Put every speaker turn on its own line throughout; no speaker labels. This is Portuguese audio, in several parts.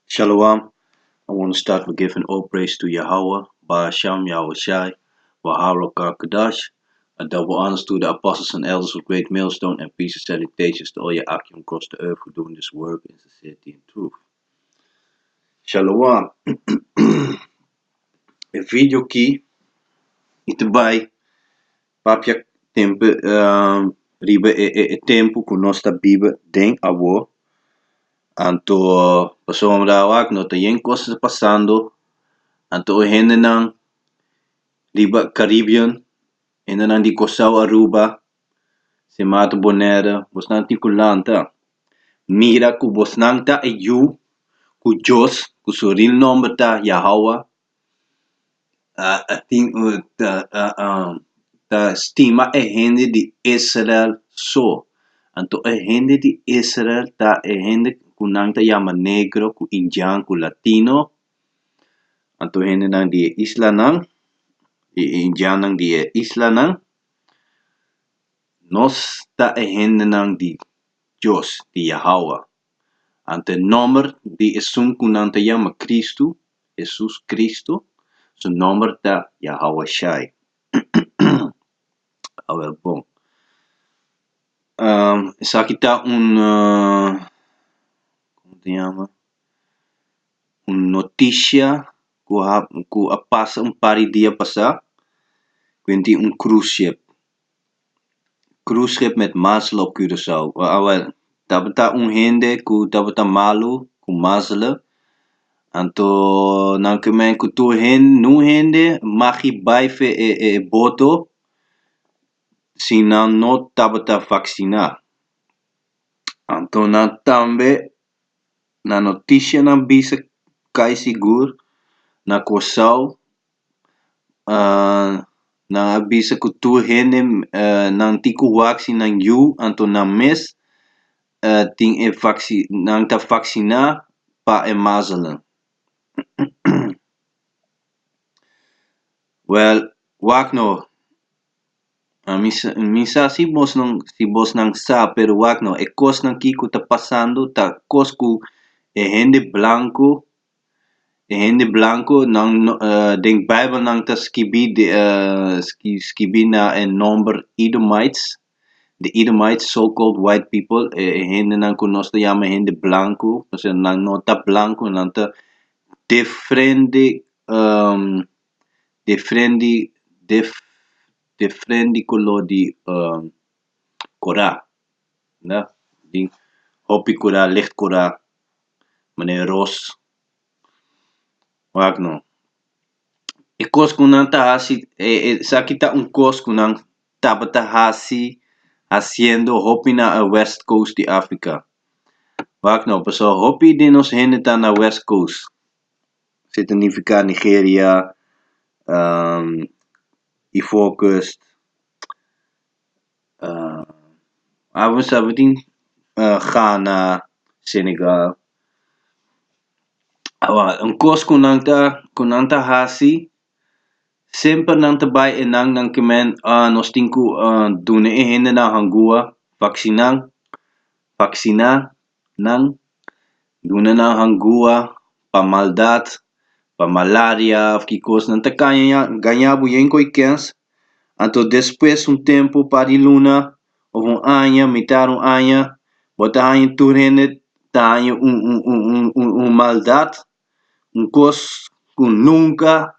Shalom. I want to start with giving all praise to Yahweh, Ba'asham Yahweh Shai, Waharokar Kadash, and double honors to the apostles and elders of Great Millstone, and peace and salutations to all your Akim across the earth who doing this work in sincerity and truth. Shalom. E vídeo aqui, e também, papia tempo, riba tempo que nós está biba den avô, anto, pessoa mudawak, não tem coisas passando, anto gente não, riba Caribbean, ainda não di Cosau Aruba, se mata Bonaire, vos não ti kulanta. Mira ku vos não ta e you, ku Jos, ku soril nombre ta Yahweh, ta stima e gente de Israel so. Anto e gente de Israel ta e gente ku nang ta yama negro, ku indian, ku latino. Anto gente nang di isla nang, indian nang di isla nang. Nos ta e gente nang di Dios, di Yahweh. Ante nombre di esum kunanta yama Cristo, Jesus Cristo, su nombre ta Yahweh Shai. A ver, bom. Essa aqui tá como se chama? Notícia que passa par de dia passar. Quindi cruise ship. Cruise ship met mazzel op Curaçao. Well, tabata gente que tabata malu, com mazzel. Anto nang kemen kutu nu hende magi baife boto si nan no tabata vaccina. Anto na tambe na noticia na bisa kai sigur na kosau na bisa kutu hende nang tiku vaccina nang yu anto na mes ting e nang ta vaccina pa e mazelen. Well, wak no. Misa si bos nang sa pero wak no e kos nang kiko ta pasando ta kos ku e gente blanco nang denk Bible nang ta skibi skibi na en number Edomites, the Edomites so-called white people gente nang kunos ta yama gente blanco kasi nang nota blanco nang ta differente differenti color di Cora, né? Ding hopi Cora, licht Cora, meneer Ross, wag no. E kos kunang tahasi, sakita kos kunang tabata hasi haciendo hopi na west coast di Africa. Wag no, so hopi din nos heneta na west coast. Significa Nigeria, Ivoorkust, Ghana, Senegal. Kos kunanta hasi sempre nang tabay nang kemen nos tinku dune hende na hangua vaccina nang dune na hangua pa maldad pa malaria of kikos nang ganhar buyenko ikens anto después tempo para luna of mitad bota año turhende ta año maldad kos kun nunca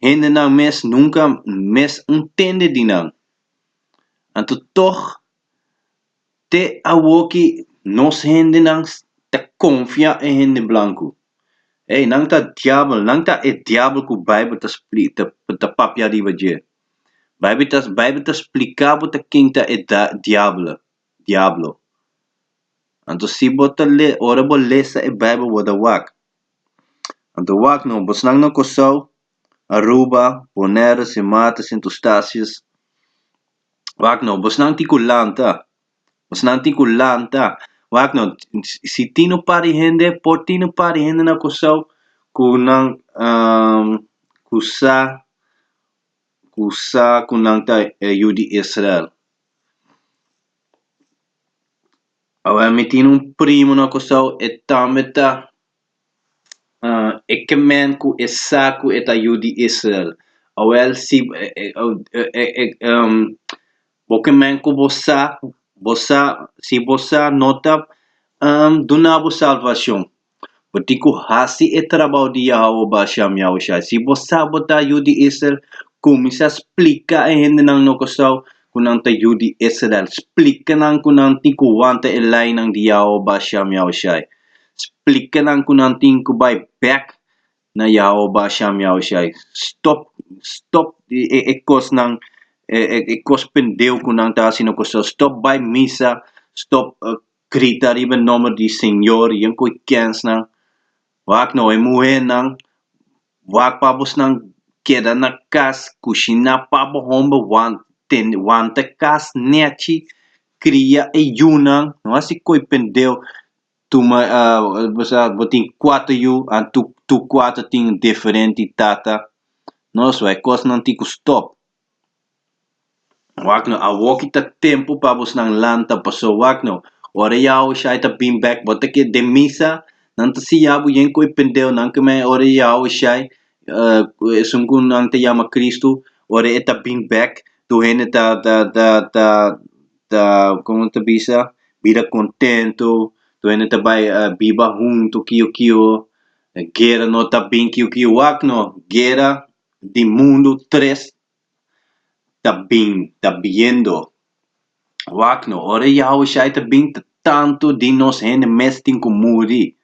hende nang nunca mes entende dinang. Anto toch te awoki nos hende nang te confia en hende blanco. Hey, nang ta diablo ku Bible ta ta papia riba je. Bible ta explicabo ta king ta diablo. Anto si bota ora bo lesa e Bible wada wak. Anto wak no bos nang no kosau Aruba, Bonaire, Sumatra, Sint Eustatius. Wak no, bos nang tikulanta. Wak no, si tino pari hende, por tino pari hende na kosau, kunang kunang ta Yudi Israel. Awa mi tino primo na kosau e tameta ekemen ku esa ku eta yudi Israel. Awel si bokemen ku bosa nota dunabo salvação. Batiku hasi e trabalho de Yahweh Basham Yahushai. Si bosa bota yudi Israel, kumisa explica e hende nang nokosaw kunang ta yudi Israel. Explica nang kunang tiku wanta elay nang di Yahweh Basham Yahushai. Explica nang kunang tinku by back na Yahweh Basham Yahushai. Stop ekos nang ekos pendeu kunang ta sinokosaw. Stop by misa. Stop krita riben nommer di Senhor. Yung ko'y kens nang wak no emuhe nang wak pabos nang queda na kas kushina pabo homba wanta kas nechi cria e yunang no asi koi pendeu tuma basa botin quatro yu an tu quatro ting diferente tata no so e kos nang tiku stop wak no a wokita tempo pabos nang lanta paso wak no ore yao shaita beam back botake de misa nang si yabu yen ko ipendeu nang keme ore yao shai sungkun nang te yama Cristo ore eta beam back tu hene como te bisa vida contento tu hene ta bai biba junto kio guerra no ta bin kio wak no guerra di mundo tres ta viendo Wakno, ore Yahweh shaita binta tanto di nos hene mestin kumuri.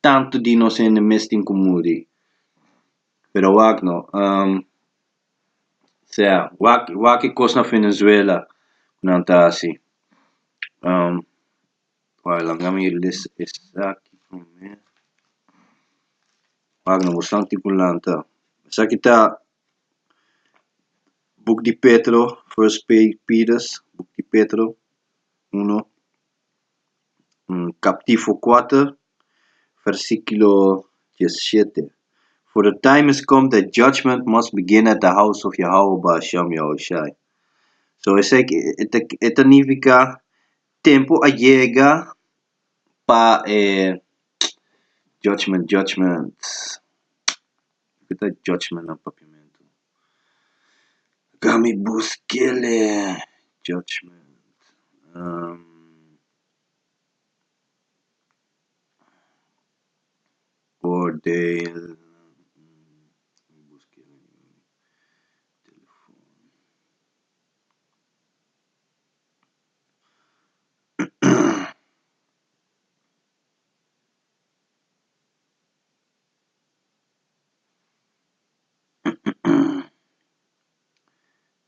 Tanto di nos hene mestin kumuri. Pero wakno, sea, waki kos na Venezuela, nanta asi. Wala ngami list isaki kume. Wakno, busang tipulanta. Sa kita Book di Petro, First Peters, Book di Petro, 1, capítulo 4, versículo 17. For the time has come that judgment must begin at the house of Yahweh Ba'Shem Yahushai. So ito significa tempo llega pa judgment. Kita judgment ng papimento. Kami buskele judgment. Ordeal.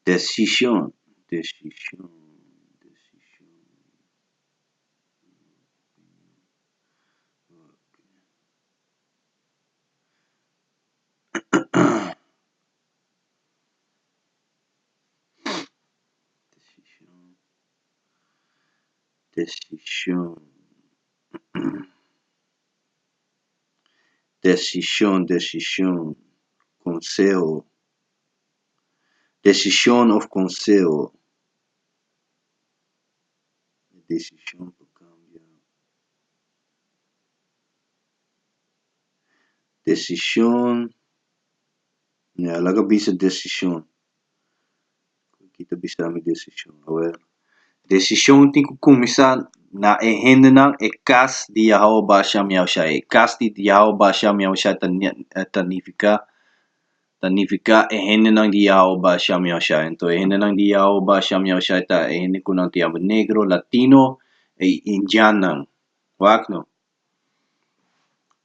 Decisión. Decisión. Consejo. Decisión of consejo. Decisión por cambiar. Decisión. Ya, laga bisa decisión. Kita bisa ambil decisión. A ver. Decisión tem que começar na hende nang kas di Yahweh Basham Yahushai. Kas di Yahweh Basham Yahushai tanifica hende nang di Yahweh Basham Yahushai. Então hende nang di Yahweh Basham Yahushai ta hende kunang tiang negro, latino e indiano. Wak no.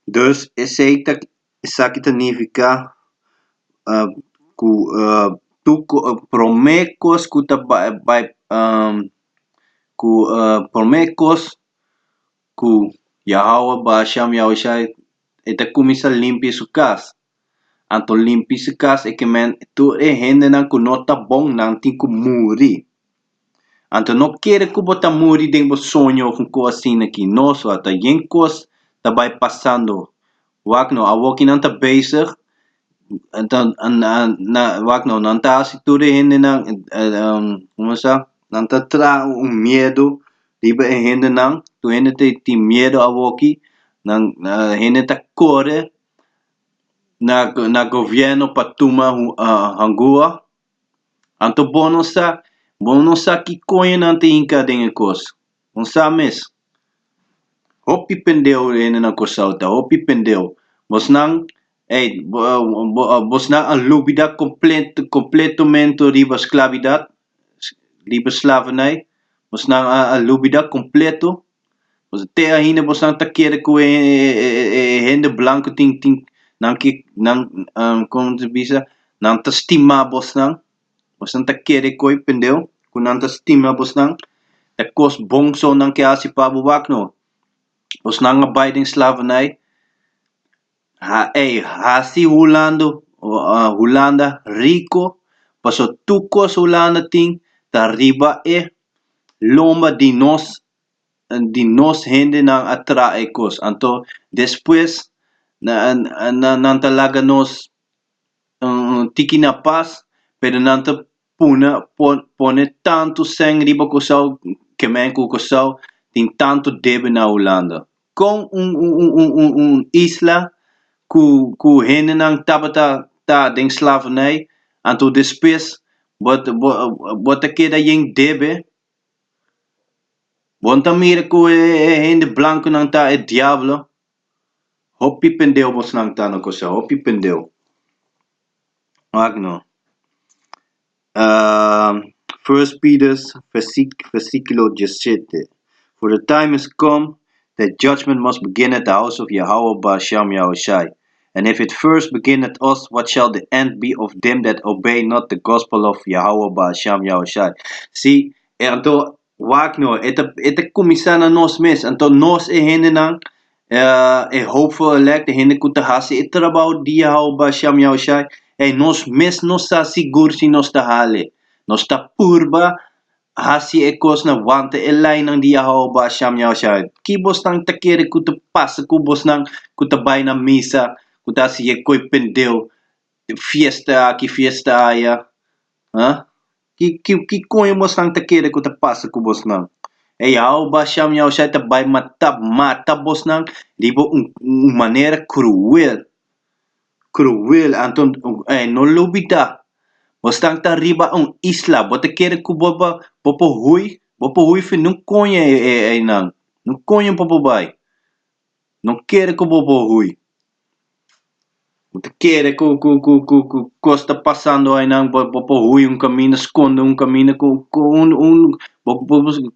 Dus esse aqui tanifica tu promecos kuta by ku promecos ku Yahweh Basham Yahushai eta kumisa limpi su kas. Anto limpi su kas e kemen tu hende nang ku nota bom nang tinku muri. Anto no quer ku bota muri deng bo sonho com ko assim aqui. Nosso ata yen kos ta vai passando. Wak no awoki nang ta bezig. Então, wak no nanta si tu hende nang como sa nanta tra medo liba hende nang tu hende te medo awoki nang hende ta corre na governo patuma hangua. Anto bono sa ki konye nante inka dengan kos. Unsa mes. Hopi pendeu ene na kosauta, hopi pendeu. Bosnang bosnang ang lubida completamente riba slavernij. Bosnang ang lubida completo. Te ahina bosnang takere ko hende blanco ting como se bisa nang tastima bosnang. Bosnang takere ko pendeu kunang tastima bosnang. Takos bongso nang kaya si Pabo Wakno. Bosnang abiding slavernij. Hasi Holanda rico. Paso tukos Holanda ting. Tariba lomba di nos hende nang atrae kos. Anto después nan talaga nos tiki na paz. Pero nanta pone tanto sangue riba kosau. Kemenko kosau. Ting tanto debe na Holanda. Com isla ku hende nang tabata den slavernij. Anto después bota queda yen debe. Bonta mira ku hende blanco nang ta diablo. Hopi pendeu bos nang ta no kosa. Hopi pendeu. Magno. 1 Peter versículo 17. For the time has come that judgment must begin at the house of Yahweh Ba'Sham Yahushai. And if it first begin at us, what shall the end be of them that obey not the gospel of Yahweh Ba'Sham Yahushai? See, anto wakno, ete kumisana nos mes, anto nos hende nang hopeful elect, hende kutahasi itrabaw di Yahweh Ba'Sham Yahushai. Nos mes nos sa sigur si nos tahale. Nos ta purba hasi ekos na wante elay ng di Yahweh Ba'Sham Yahushai. Kibos nang takere kuta pasa kubos nang kutabay na misa. Kuta siya ko'y pendeu. Fiesta aya. Ha? Ki ko'y mos nang takere kuta pasa kubos nang. Yahweh Ba'Sham Yahushai tabay mata bos nang. Dibo manera cruel. Cruel anton no lubita. Bostang ta riba isla. Bota kere ku bopo hui fin nung konye nang. Nung konye popo bay. Nung kere ku bopo hui. Bota kere ku costa pasando ay nang bopo hui camino esconde camino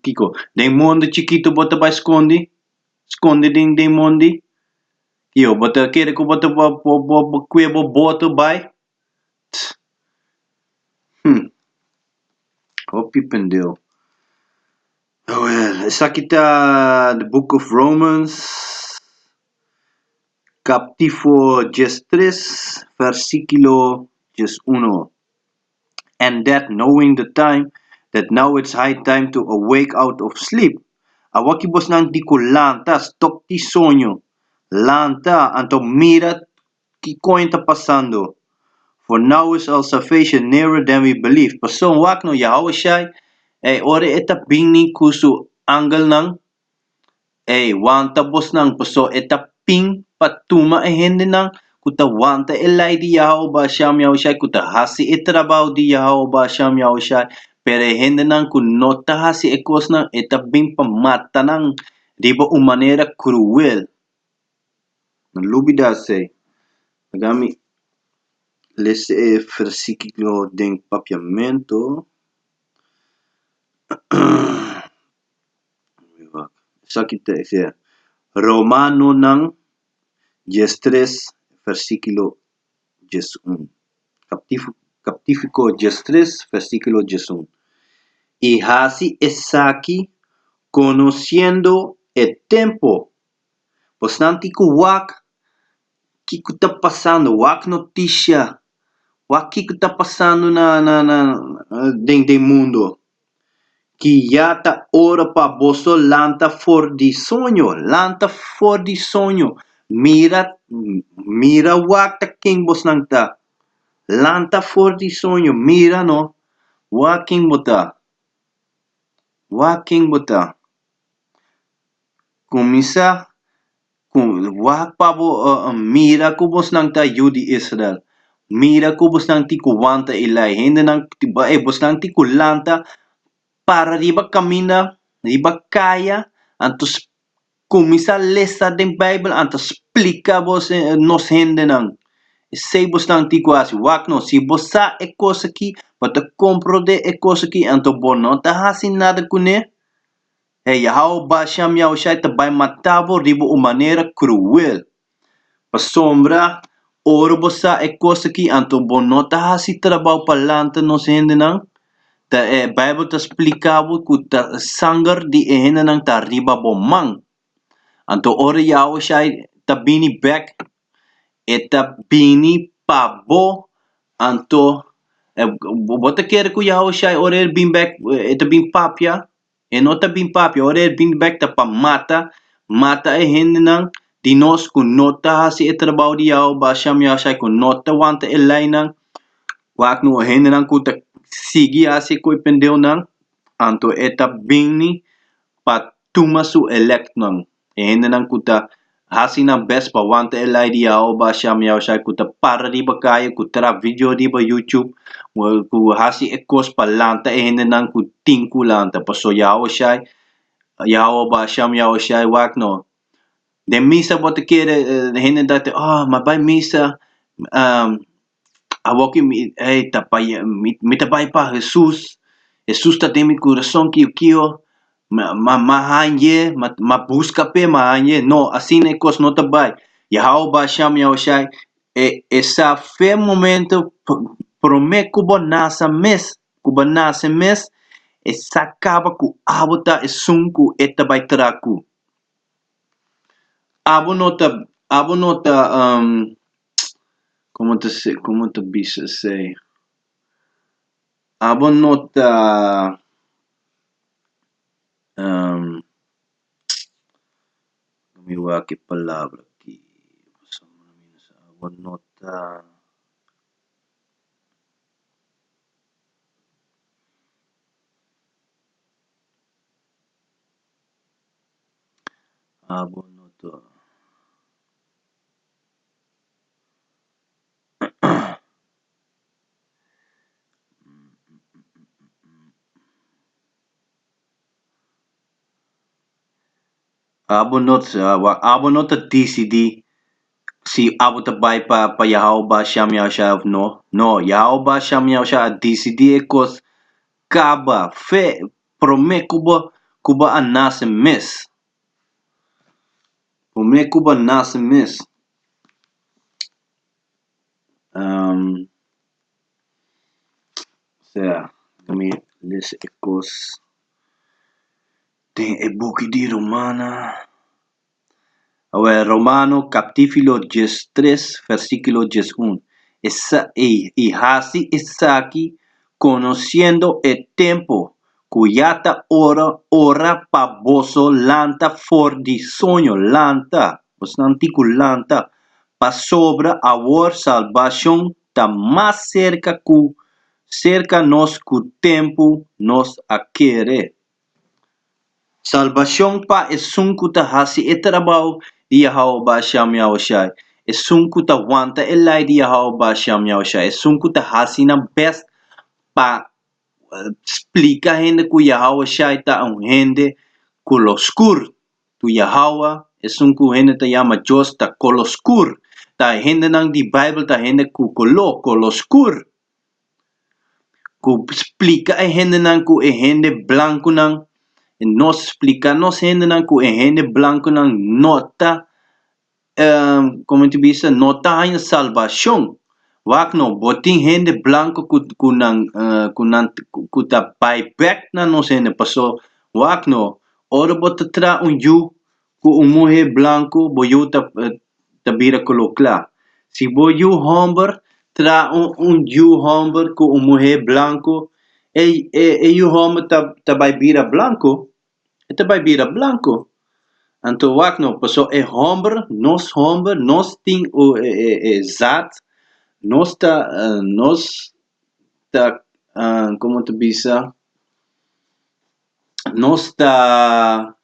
kiko. Den monde chiquito bota ba esconde. Esconde den monde. Yo, bota kere ku bota kuya boto bay. Hopi pendeu. Well, esa kita the book of Romans, capítulo 3, versículo 1. And that knowing the time, that now it's high time to awake out of sleep. Awakibos nang di ko lanta, stop ti sonyo. Lanta, anto mira ki kointa pasando. For now is our salvation nearer than we believe. Pason wak no Yahweh Shai. Ore eta bingni kusu angle nang. Wanta bos nang paso eta ping patuma hende nang. Kuta wanta elay di Yahweh Ba'Sham Yahushai. Kuta hasi itrabaw di Yahweh Ba'Sham Yahushai. Pero hende nang kunota hasi ekos nang eta bing pamata nang. Diba manera cruel. Lubida say. Agami. Les versículo de papiamento. Sakit siya. Romano ng 13 versículo 11. Captífico 13 versículo 11. Y así es aquí conociendo el tiempo. Pues nantico wak kiko está pasando, wak noticia. Wak kiko está pasando den mundo. Que ya ta ora pa boso lanta for di sonho. Lanta for di sonho. Mira wak ta king bos nang ta. Lanta for di sonho. Mira no. Wak king bota. Wak king bota. Kumisa wag pa bo mira kubos nang ta Yudi Israel. Mira kubos nang ti kuwanta ilay. Hindi nang tiba bos nang ti kulanta para riba kamina, riba kaya, antos kumisa lesa den Bible, antos explica vos nos hindi nang. Sei bos nang ti kwasi, wak no, si bosa e cosa ki, pata compro de e cosa ki, anto bono, ta hasin nada kune. Hey, how ba siyam yaw siya tabay matabo ribo umanera cruel. Pasombra, oro bosa e cosa ki, anto bono, ta hasi trabaho palanta nos hindi nang. Ta Bible ta explicavo ku ta sangar di ehena nang ta riba bomang. Anto ore yawo siya ta bini back eta bini pabo anto bota kere ku yawo siya ore bin back eta bin papia enota bin papia ore bin back ta pamata mata ehena nang dinos ku nota hasi etrabaho di yawo ba siya ku nota wanta elay nang wak no ehena nang ku ta sigi asi ko ipendeu nang anto eta bini patuma su elect nang ehena nang kuta hasi na best pa wanta elay di ao ba siya miyaw siya kuta para di ba kaya kutra video di ba YouTube ku hasi ekos pa lanta ehena nang kuting kulanta paso yawo siya yawo ba siya miyaw siya wak no de misa bota kere ehena dati mabay misa um, awoki tapay mitabay pa Jesus. Jesus ta mi corazón kiyo mahanye mabusca pe mahanye no así cos no tabay. Yahao ba siyam yaw siya esa fe momento prome kuba nasa mes esa kaba ku abota esunku etabay traku. Abo nota como te bisa say abo nota gumiwa que palabra aqui abo nota abo nota abo nota DCD si abo tabay pa yahaw ba siyam yaw siya no yahaw ba siyam yaw siya DCD ekos kaba fe prome kuba an nasa mes prome kuba nasa mes sea kami lis ekos tem e buki di Romana. Romano capítulo 3 versículo 1. Y así está aquí conociendo el tiempo cuyata ora pavoso lanta for di sonho lanta bastante lanta pa sobra our salvación ta más cerca nos cu tempo nos aquere. Salvación pa esunkuta hasi etrabaho di Yahweh ba siyam yaoshai. Esunkuta wanta elay di Yahweh ba siyam yaoshai. Esunkuta hasi na best pa explica hende ku Yahweh shai ta ang hende kuloskur. Tu Yahweh esunku hende ta yama Diyos ta koloskur. Ta hende nang di Bible ta hende ku koloskur. Ku explica hende nang ku hende blanco nang nos explica nos hende nang ku hende blanco nang nota como te bisa nota hay salvación wak no boting hende blanco kuta buyback na nos hende paso wak no oro bota tra un yu ku umuhe blanco boyu tabira kolokla si boyu homber tra un yu homber ku umuhe blanco yu homber tabay bira blanco ito by bira blanco. Anto wak no, paso homber, nos ting zat, nos ta, como te bisa, nos ta,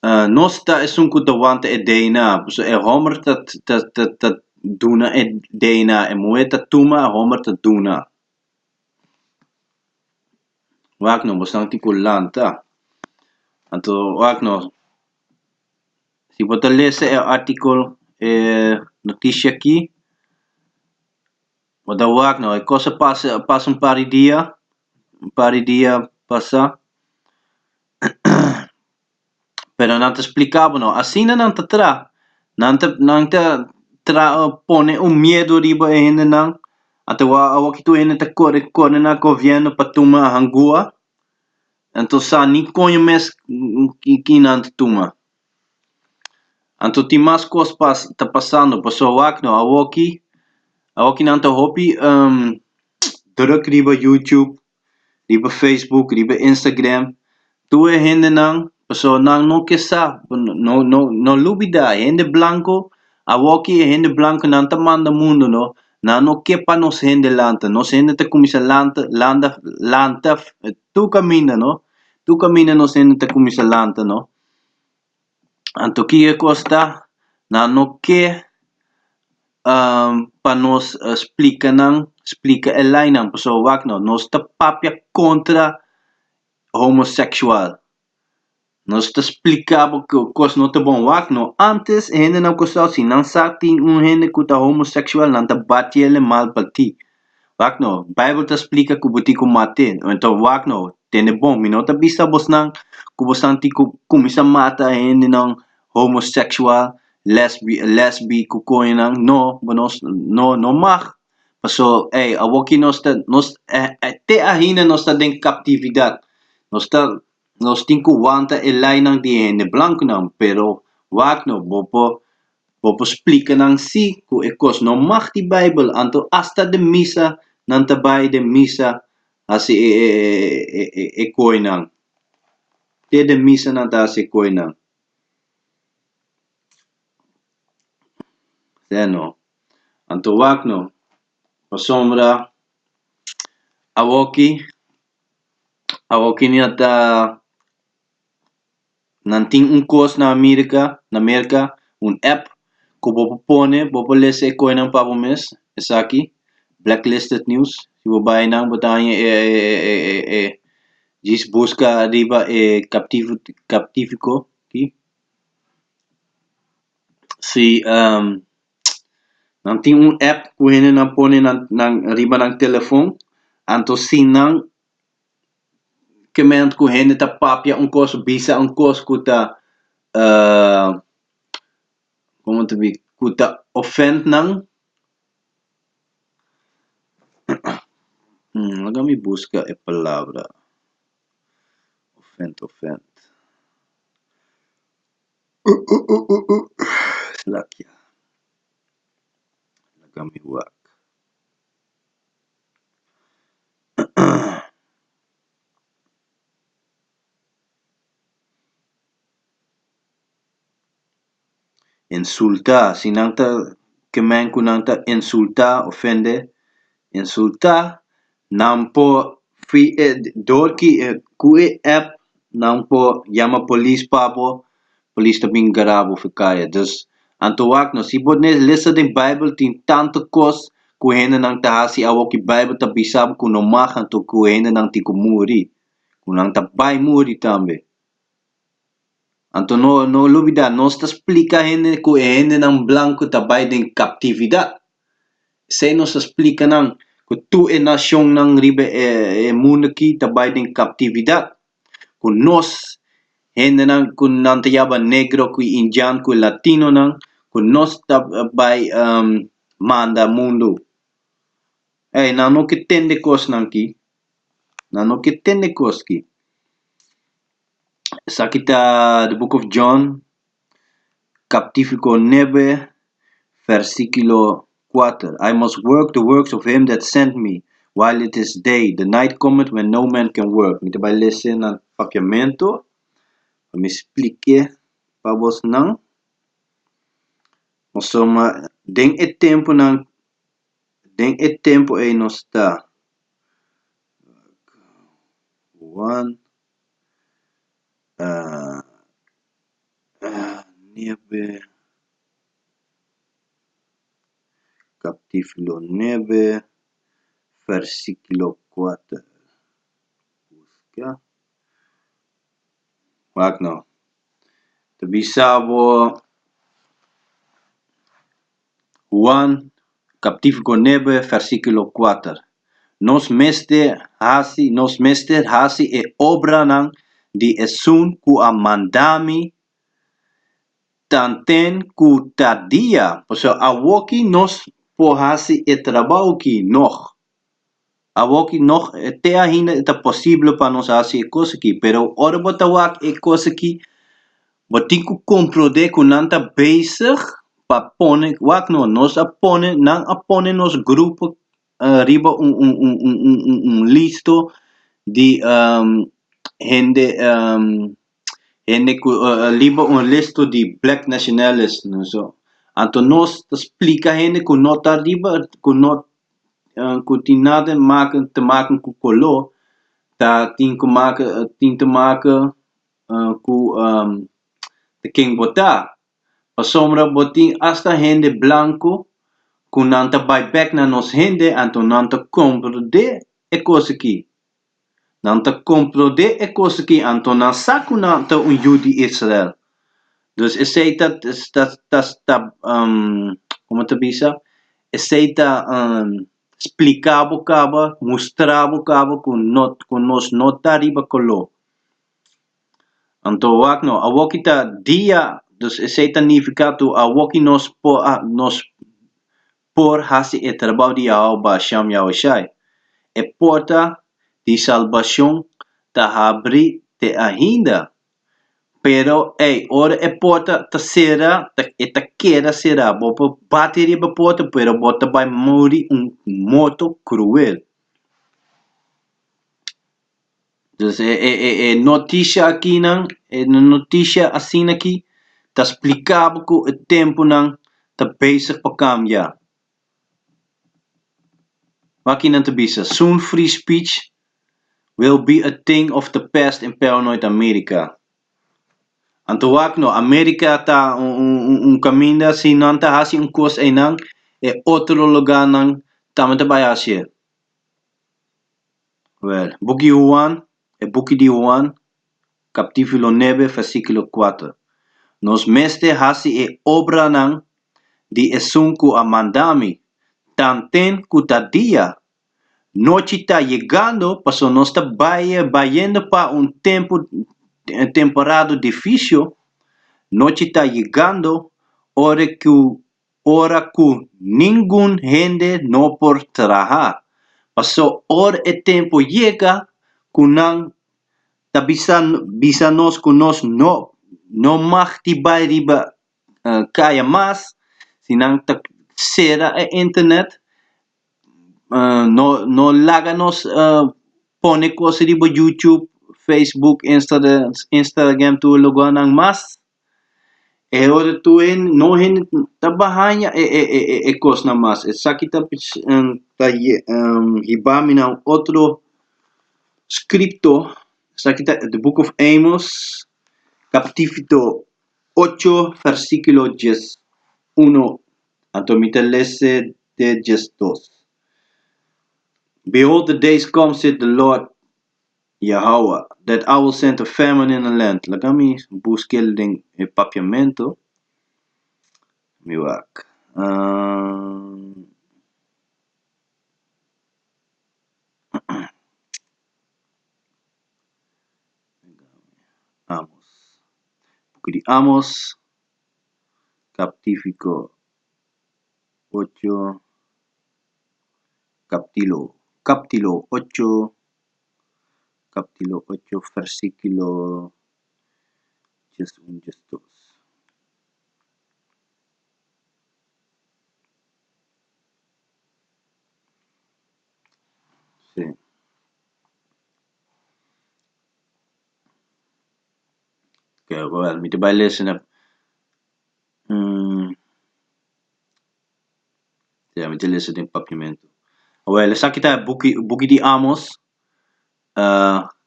Nosta es un kutawanta e deina, so e homer dat duna e deina, e mueta tuma e homer dat duna. Wagno, bosang tikulanta. Anto, wagno, si bota lese e artikel noticia aqui, bota wagno, e cosa passa un pari dia passa, pero não te explicava, não. Assim não te tra. Não te tra pone um medo riba ainda não. Até o que tu ainda te corre na governo para tomar hangua. Então sa nem conhece que não te toma. Então tem mais coisas tá passando. Passou aqui não. A que não te hopi druk riba YouTube, riba Facebook, riba Instagram. Tu é ainda não. So nang no kesa no lubida gente blanco awoki gente blanco nanta manda mundo no kepa nos gente lanta nos gente te comisa lanta tu camina nos gente te comisa lanta anto que costa no que pa nos explica el line so wak nos ta papia contra homosexual. Nós te explicava que coisa não tá bom wak no antes gente não gostava se não sabe gente que tá homossexual não tá bate ele mal para ti wak no Bible te explica que buti ku mate então wak no tem bom mi não tá bisa bos nang ku bos anti ku kumisa mata gente não homossexual lesbi ku koin nang no bonos no mag so awoki nos te ahina nos tá den captividade nos tá nos tinku wanta elay ng DNA blanco nang pero wag no bopo explica nang si ku ekos no makti Bible anto hasta de misa nang tabay de misa asi koy nang te de misa nang ta si koy nang no anto wag no pasombra awoki ni ata nanting un kos na Amerika un app que bopo pone bopo lese koy ng pabo mes es aquí blacklisted news si babae nang botanya jis busca arriba captifico ki si nanting un app kuhene nang pone nang arriba ng telefon anto sinang kement kuhene ta papia un kos bisa un kos kuta como te vi kuta offend nang Agami busca a palabra. Offend. Slakia. Agami wak. Insulta. Sinangta kemen kunangta insulta, offende. Insulta. Nampo dorki kue app nampo llama police papo. Police tabing garabo fikaya. Dus antowak no si bodne lesa din Bible tin tanto kos kuhena nang tahasi awok ki Bible tabisab kuno makan to kuhena nang tikumuri. Kunang tabay muri tambe. Anto no lubida nos ta explica hene kuhena nang blanco tabay din captividad. Se nos explica nang ku tu e nasyon nang ribe mundo ki tabay din captividad. Kun nos hene nang kun nantayaba negro ku indian ku latino nang kun nos tabay manda mundo. Nano kitende kos nang ki. Nano kitende kos ki. Sa kita the book of John capítulo 9 versículo 4. I must work the works of him that sent me while it is day. The night cometh when no man can work. Mita ba lesen ng papiamento? Me explique pa vos nang. Masoma den e tempo ay no está. One 9, capítulo 9, versículo 4. Busca. Wagner. Bisabo Juan, capítulo 9, versículo 4. Nos mester hasi e obra ng di esun ku amandami tanten ku tadia. So awoki nos po hasi e trabaho ki noch. Awoki noch te ahina ita posible pa nos hasi e cosa ki. Pero ora botawak e cosa ki botiku comprode kunanta bezig pa pone wak no nos apone nang apone nos grupo riba un listo di gente liba un listo di black nationalists no so anto nos explica gente ku nota riba ku not ku tinade maken te maken ku kolo ta tin ku maken tin te maken ku de king bota pasombra botin hasta gente blanco kunanta buyback na nos gente anto nanta compro de e cosa ki nanta compro de e cosa ki anto na saku nanta un judi Israel dus e sei dat como te bisa e sei explicabo kaba mostrabo kaba kun nos notariba kolo anto wakno awokita dia dus e sei significado awoki nos por hasi e trabalho de Alba Sham Yahushai. E porta de salvação ta abri te ainda. Pero ora e porta ta será e ta queda será. Bopa bateria ba porta pero bota vai morrer moto cruel. Dus notícia aqui não, notícia assim aqui ta explicava que o tempo não ta bezig para cambiar. Waki nan te bisa. Soon free speech will be a thing of the past in paranoid America. Anto wak no, America ta caminda si nanta hasi un kos enang e otro lugar nang tamata bayasye. Well, Buki Juan, Buki di Juan, capítulo 9, versículo 4. Nos meste hasi e obra nang di esunku amandami, tanten kutadia. Noche está llegando, paso no está vayendo para un temporada difícil. Noche está llegando, hora que ningún gente no por trabajar. Paso hora el tiempo llega, kunan tabisanos kunos no magtibay riba kaya más, sinang será internet. No láganos pone cosas riba YouTube, Facebook, Instagram tu lugar ng mas. E ora tu no hen tabahanya cos na mas. E sakita hibami ng otro scripto, sakita the book of Amos, capítulo 8, versículo 1. Antomitellese de 2. Behold, the days come, said the Lord Yahweh, that I will send a famine in the land. Lagami busque el papiamento. Mi wak. Amos. Buku di Amos. Capítulo 8. Capítulo 8. Capítulo 8, versículo 1, 2. Sí. Okay, well, me te listen up. Yeah, me te listen in papiamento. Well, sa kita buki di Amos.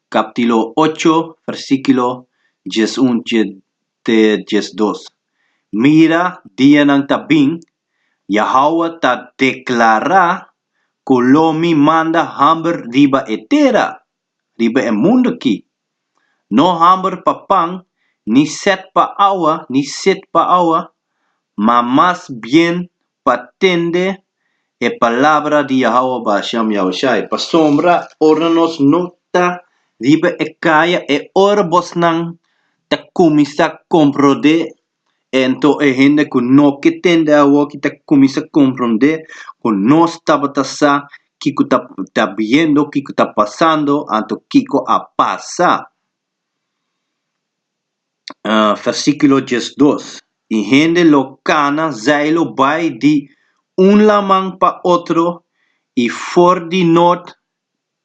Capítulo 8, versículo 1 de 2. Mira, dia ng tabing, Yahweh ta deklara, Kolomi manda hamber riba etera, riba e mundo ki. No hamber papang, ni set pa awa, ma más bien patende e palabra di Yahweh Basham Yahushai. Pa sombra, ornos nota, riba e kaya e orbos nang ta kumisa comprode. Ento e hende ku no que tende a wo kita kumisa comprende ku no estaba tasa kiko ta viendo kiko ta pasando anto kiko a pasa. Versículo 2. Y gente locana zailo bay di un lamang pa otro y for di norte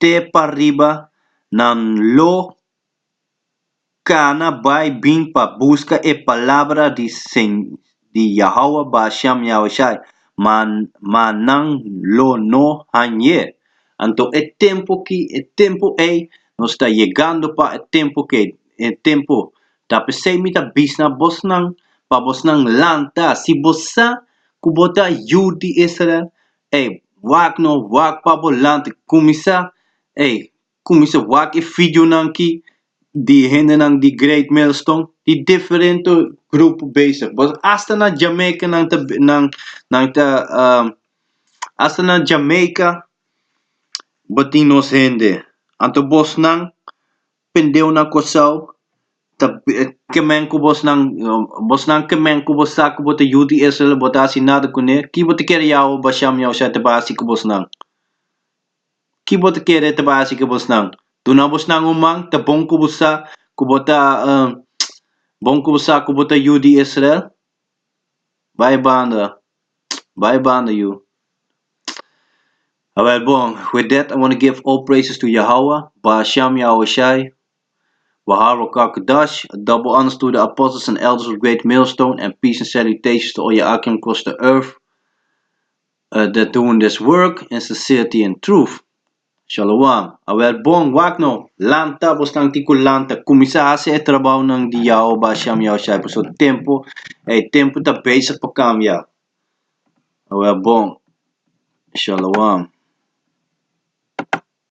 te pa arriba nan lo kana bay bin pa busca e palabra di Yahweh Basham Yahushai manang lo no hanye. Anto el tiempo nos está llegando pa el tiempo tapi say mita bisna bosnang pa bosnang lanta si bosa kubota yudi Israel wak pa bo lanta kumisa wak e video nanki die hende nang die Great Millstone, die differente groepen bezig. Maar als na Jamaica als na Jamaica, batinos hende. Anto bos nang pendeu na kosau, kemen ko bos nang kemen ko bos sa ko bota Yudi Israel bota sinada kune, ki bota kere yao basham yao sa tabasi ko bos nang. Ki bota kere tabasi ko bos nang. Tuna bos nang umang tabong ko bosa kubota kubota Yudi Israel. Bye banda you. Alright, bon. With that, I want to give all praises to Yahweh, Ba'asham Yahushai, Waharo Kakadash, a double honors to the apostles and elders of Great Millstone, and peace and salutations to all Yakim across the earth that doing this work in sincerity and truth. Shalom. Alright, bon, wakno. Lanta, bostang tiku lanta. Kumisa hase e trabaho ng di Yahweh, Ba'asham Yahushai. So tempo ta bezig pa kamya. Alright, bon. Shalom.